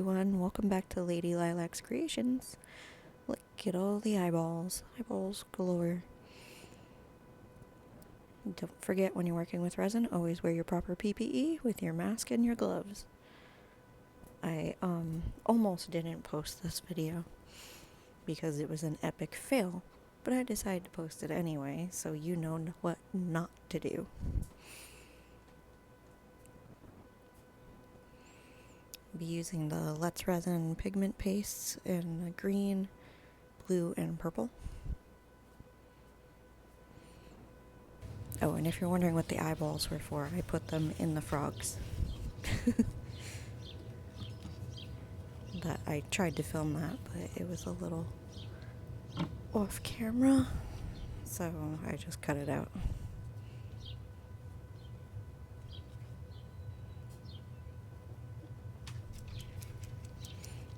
everyone, welcome back to Lady Lilacs Creations. Look at all the eyeballs galore. Don't forget, when you're working with resin, always wear your proper PPE with your mask and your gloves. I almost didn't post this video because it was an epic fail, but I decided to post it anyway, so you know what not to do. I'll be using the Let's Resin pigment pastes in green, blue, and purple. Oh, and if you're wondering what the eyeballs were for, I put them in the frogs. That I tried to film that, but it was a little off camera, so I just cut it out.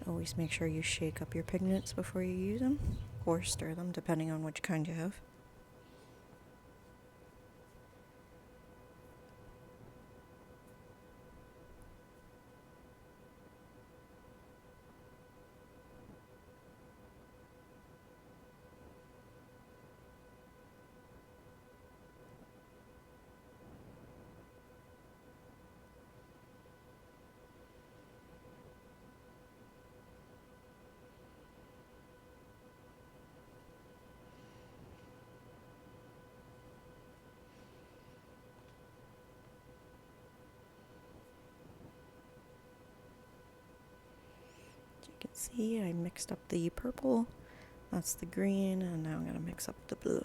Always make sure you shake up your pigments before you use them, or stir them, depending on which kind you have. As you can see, I mixed up the purple, that's the green, and now I'm going to mix up the blue.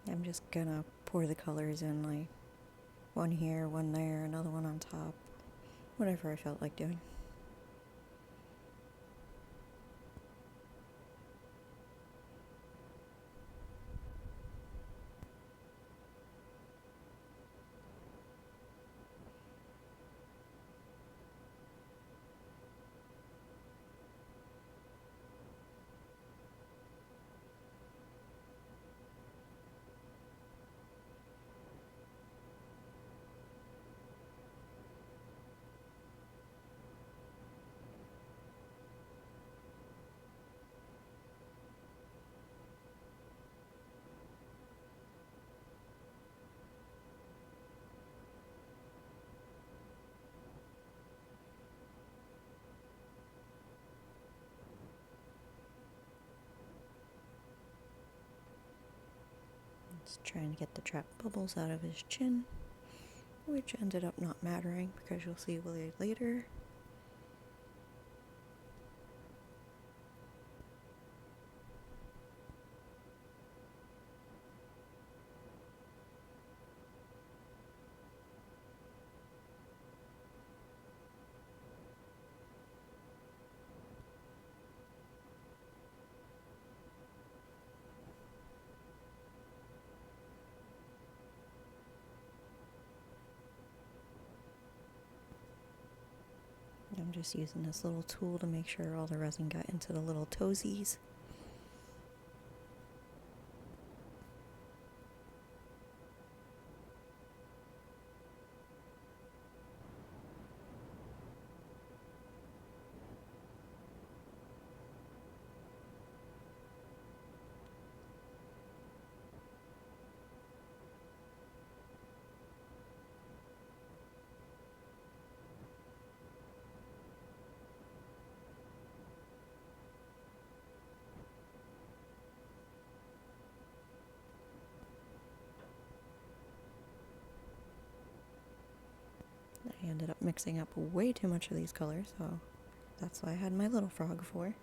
I'm just gonna pour the colors in, like one here, one there, another one on top, whatever I felt like doing. Just trying to get the trapped bubbles out of his chin, which ended up not mattering because you'll see later. I'm just using this little tool to make sure all the resin got into the little toesies. I ended up mixing up way too much of these colors, so that's why I had my little frog for.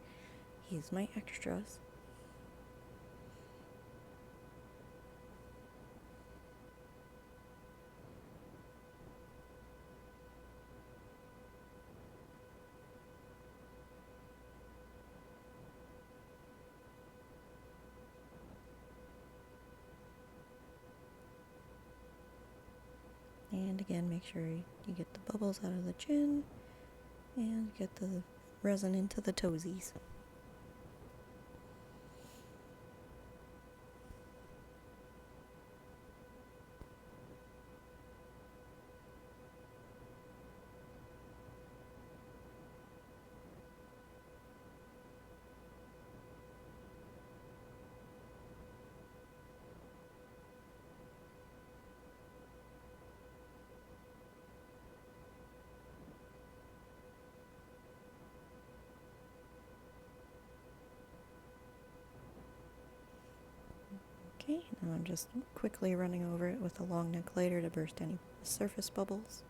He's my extras. And again, make sure you get the bubbles out of the chin and get the resin into the toesies. Okay, now I'm just quickly running over it with a long neck lighter to burst any surface bubbles.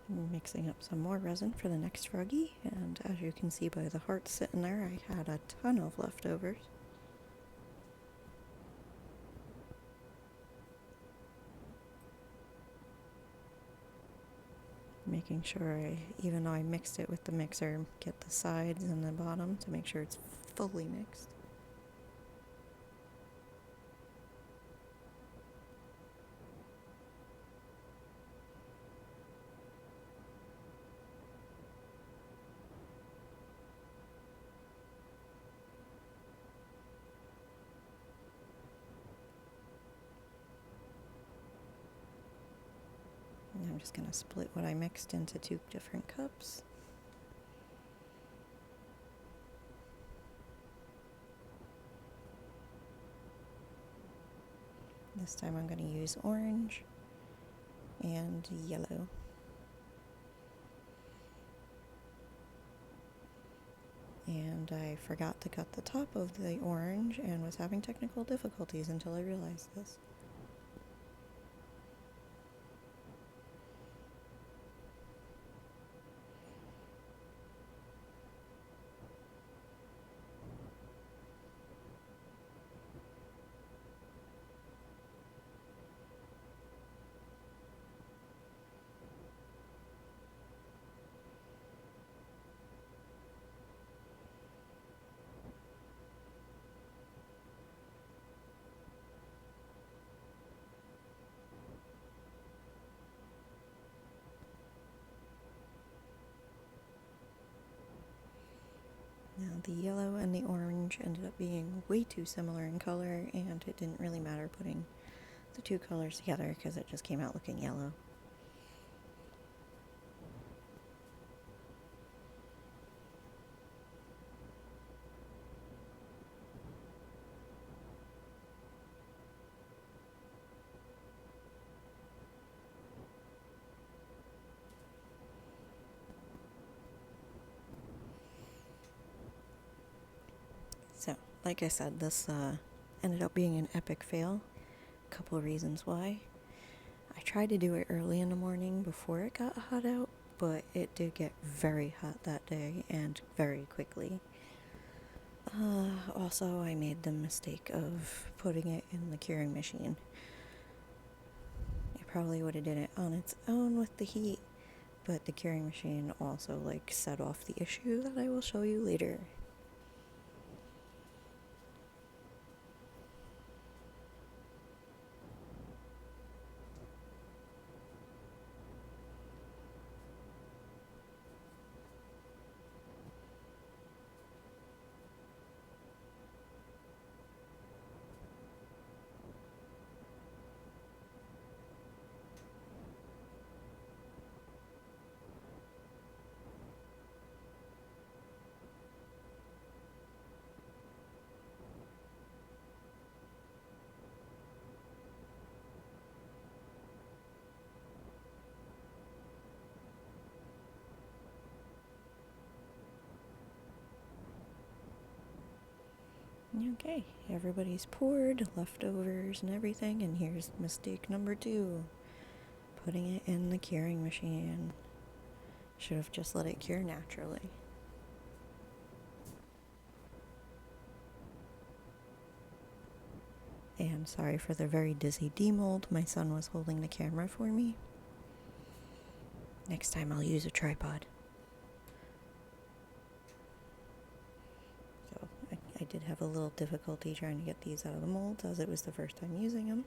I'm mixing up some more resin for the next Froggy, and as you can see by the heart sitting there, I had a ton of leftovers. Making sure even though I mixed it with the mixer, get the sides and the bottom to make sure it's fully mixed. And I'm just going to split what I mixed into 2 different cups. This time I'm going to use orange and yellow. And I forgot to cut the top of the orange and was having technical difficulties until I realized this. Now the yellow and the orange ended up being way too similar in color, and it didn't really matter putting the 2 colors together because it just came out looking yellow. So, like I said, this ended up being an epic fail. A couple of reasons why. I tried to do it early in the morning before it got hot out, but it did get very hot that day and very quickly. Also, I made the mistake of putting it in the curing machine. I probably would have did it on its own with the heat, but the curing machine also set off the issue that I will show you later. Okay, everybody's poured, leftovers and everything, and here's mistake number 2. Putting it in the curing machine. Should have just let it cure naturally. And sorry for the very dizzy demold. My son was holding the camera for me. Next time I'll use a tripod. So I did have a little difficulty trying to get these out of the molds as it was the first time using them.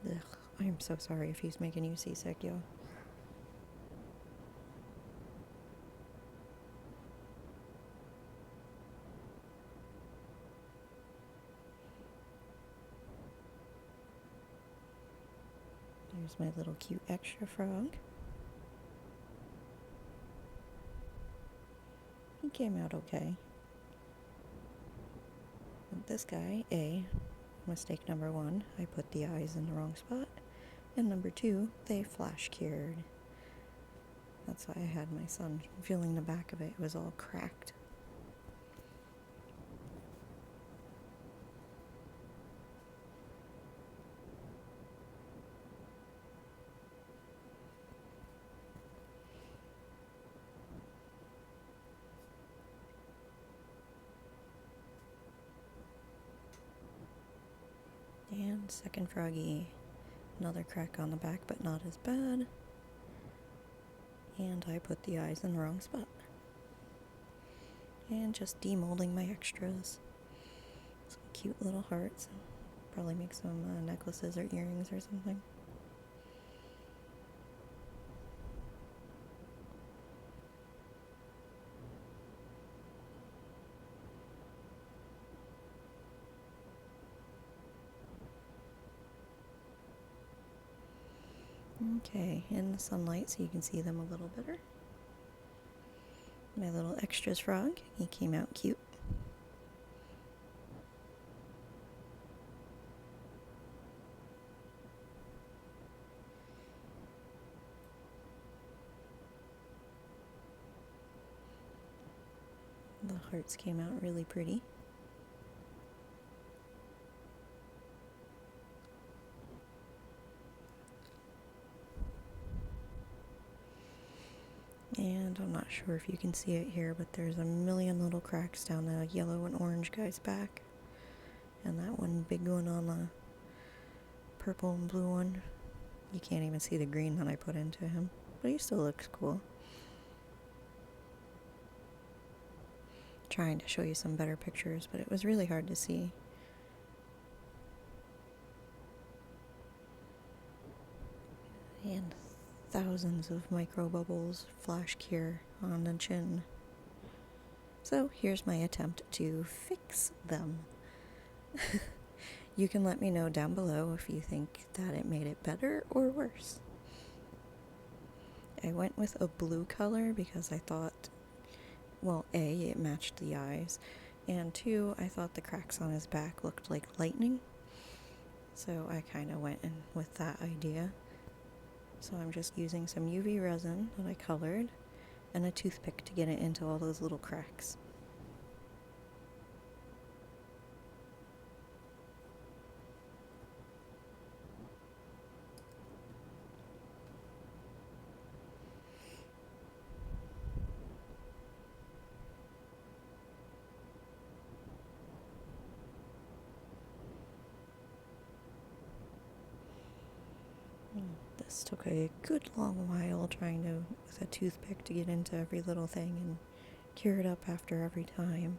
Ugh, I am so sorry if he's making you seasick, yo. There's my little cute extra frog. He came out okay. And this guy, A, mistake number 1, I put the eyes in the wrong spot. And number 2, they flash cured. That's why I had my son feeling the back of it. It was all cracked. And second Froggy. Another crack on the back, but not as bad. And I put the eyes in the wrong spot. And just demolding my extras. Some cute little hearts. Probably make some necklaces or earrings or something. Okay, in the sunlight so you can see them a little better. My little extras frog, he came out cute. The hearts came out really pretty. And I'm not sure if you can see it here, but there's a million little cracks down the yellow and orange guy's back. And that one big one on the purple and blue one. You can't even see the green that I put into him, but he still looks cool. Trying to show you some better pictures, but it was really hard to see. And thousands of micro bubbles flash cure on the chin. So here's my attempt to fix them. You can let me know down below if you think that it made it better or worse. I went with a blue color because I thought, well, A, it matched the eyes, and 2, I thought the cracks on his back looked like lightning. So I kind of went in with that idea. So I'm just using some UV resin that I colored and a toothpick to get it into all those little cracks. This took a good long while trying to, with a toothpick, to get into every little thing and cure it up after every time.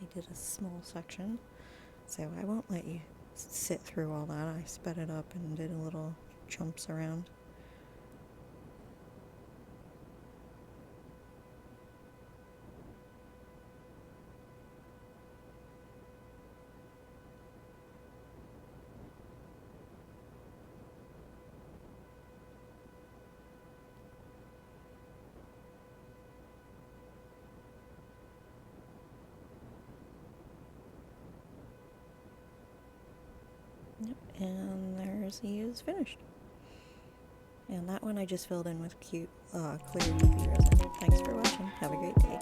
I did a small section, so I won't let you sit through all that. I sped it up and did a little jumps around. Yep, and there's he is finished. And that one I just filled in with cute clear UV resin. Thanks for watching. Have a great day.